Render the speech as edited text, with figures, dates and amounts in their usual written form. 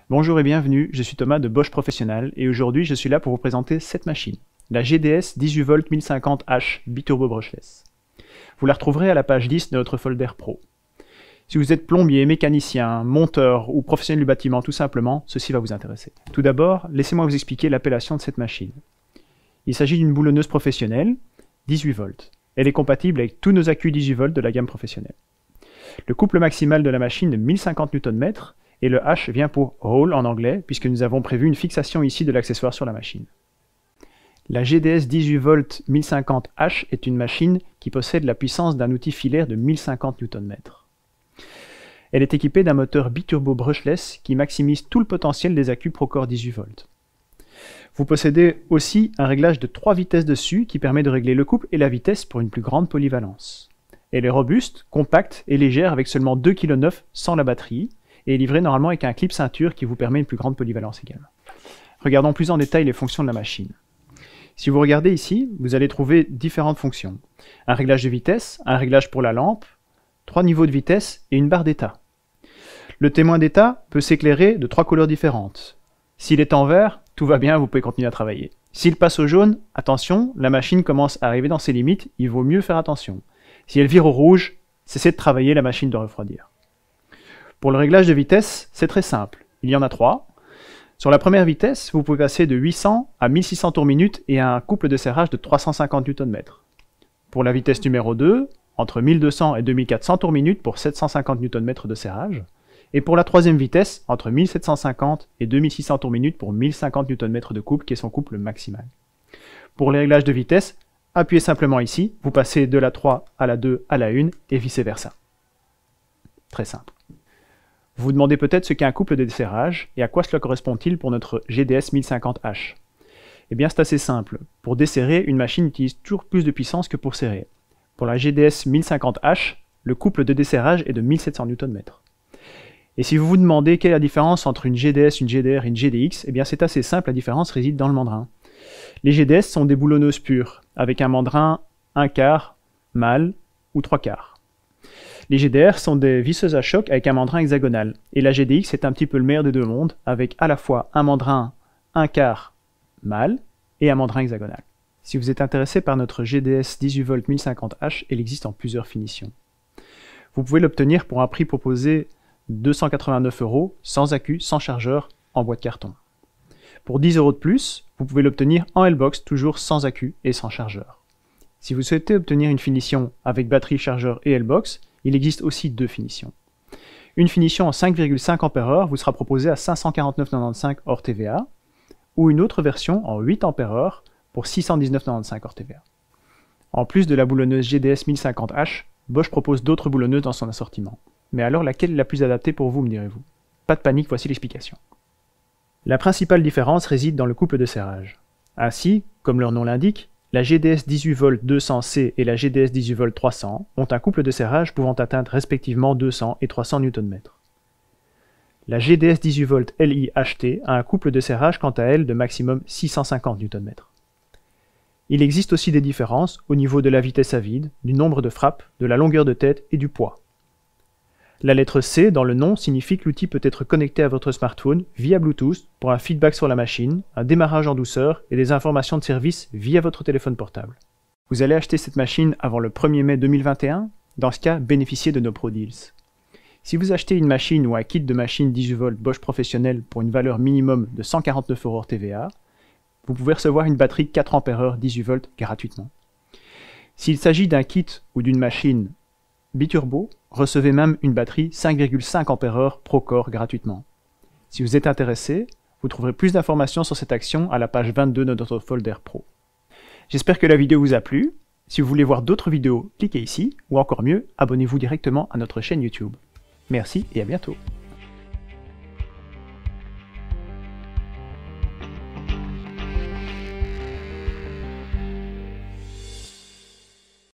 Bonjour et bienvenue, je suis Thomas de Bosch Professionnel et aujourd'hui je suis là pour vous présenter cette machine, la GDS 18V 1050H Biturbo brushless. Vous la retrouverez à la page 10 de notre folder Pro. Si vous êtes plombier, mécanicien, monteur ou professionnel du bâtiment tout simplement, ceci va vous intéresser. Tout d'abord, laissez-moi vous expliquer l'appellation de cette machine. Il s'agit d'une boulonneuse professionnelle 18V. Elle est compatible avec tous nos accus 18V de la gamme professionnelle. Le couple maximal de la machine est 1050 Nm et le H vient pour Hole en anglais puisque nous avons prévu une fixation ici de l'accessoire sur la machine. La GDS 18V 1050H est une machine qui possède la puissance d'un outil filaire de 1050 Nm. Elle est équipée d'un moteur biturbo brushless qui maximise tout le potentiel des accus Procore 18V. Vous possédez aussi un réglage de 3 vitesses dessus qui permet de régler le couple et la vitesse pour une plus grande polyvalence. Elle est robuste, compacte et légère avec seulement 2,9 kg sans la batterie et est livrée normalement avec un clip ceinture qui vous permet une plus grande polyvalence également. Regardons plus en détail les fonctions de la machine. Si vous regardez ici, vous allez trouver différentes fonctions. Un réglage de vitesse, un réglage pour la lampe, 3 niveaux de vitesse et une barre d'état. Le témoin d'état peut s'éclairer de 3 couleurs différentes. S'il est en vert, tout va bien, vous pouvez continuer à travailler. S'il passe au jaune, attention, la machine commence à arriver dans ses limites, il vaut mieux faire attention. Si elle vire au rouge, cessez de travailler, la machine doit refroidir. Pour le réglage de vitesse, c'est très simple. Il y en a 3. Sur la première vitesse, vous pouvez passer de 800 à 1600 tours minute et à un couple de serrage de 350 Nm. Pour la vitesse numéro 2, entre 1200 et 2400 tours minute pour 750 Nm de serrage. Et pour la troisième vitesse, entre 1750 et 2600 tours minute pour 1050 Nm de couple, qui est son couple maximal. Pour les réglages de vitesse, appuyez simplement ici, vous passez de la 3 à la 2 à la 1 et vice versa. Très simple. Vous vous demandez peut-être ce qu'est un couple de desserrage et à quoi cela correspond-il pour notre GDS 1050H. Eh bien c'est assez simple. Pour desserrer, une machine utilise toujours plus de puissance que pour serrer. Pour la GDS 1050H, le couple de desserrage est de 1700 Nm. Et si vous vous demandez quelle est la différence entre une GDS, une GDR et une GDX, eh bien c'est assez simple, la différence réside dans le mandrin. Les GDS sont des boulonneuses pures, avec un mandrin 1/4, mâle ou 3/4. Les GDR sont des visseuses à choc avec un mandrin hexagonal. Et la GDX est un petit peu le meilleur des deux mondes, avec à la fois un mandrin 1/4 mâle et un mandrin hexagonal. Si vous êtes intéressé par notre GDS 18V 1050H, elle existe en plusieurs finitions. Vous pouvez l'obtenir pour un prix proposé 289 €, sans accu, sans chargeur, en boîte carton. Pour 10 € de plus, vous pouvez l'obtenir en L-Box, toujours sans accu et sans chargeur. Si vous souhaitez obtenir une finition avec batterie, chargeur et L-Box, il existe aussi deux finitions. Une finition en 5,5 Ah vous sera proposée à 549,95 € hors TVA, ou une autre version en 8 Ah pour 619,95 € hors TVA. En plus de la boulonneuse GDS 1050H, Bosch propose d'autres boulonneuses dans son assortiment. Mais alors, laquelle est la plus adaptée pour vous, me direz-vous? Pas de panique, voici l'explication. La principale différence réside dans le couple de serrage. Ainsi, comme leur nom l'indique, la GDS 18V 200C et la GDS 18V 300 ont un couple de serrage pouvant atteindre respectivement 200 et 300 Nm. La GDS 18V LI-HT a un couple de serrage quant à elle de maximum 650 Nm. Il existe aussi des différences au niveau de la vitesse à vide, du nombre de frappes, de la longueur de tête et du poids. La lettre C dans le nom signifie que l'outil peut être connecté à votre smartphone via Bluetooth pour un feedback sur la machine, un démarrage en douceur et des informations de service via votre téléphone portable. Vous allez acheter cette machine avant le 1er mai 2021? Dans ce cas, bénéficiez de nos Pro Deals. Si vous achetez une machine ou un kit de machine 18V Bosch Professionnel pour une valeur minimum de 149 € hors TVA, vous pouvez recevoir une batterie 4 Ah 18V gratuitement. S'il s'agit d'un kit ou d'une machine biturbo, recevez même une batterie 5,5 Ah Procore gratuitement. Si vous êtes intéressé, vous trouverez plus d'informations sur cette action à la page 22 de notre folder Pro. J'espère que la vidéo vous a plu. Si vous voulez voir d'autres vidéos, cliquez ici, ou encore mieux, abonnez-vous directement à notre chaîne YouTube. Merci et à bientôt.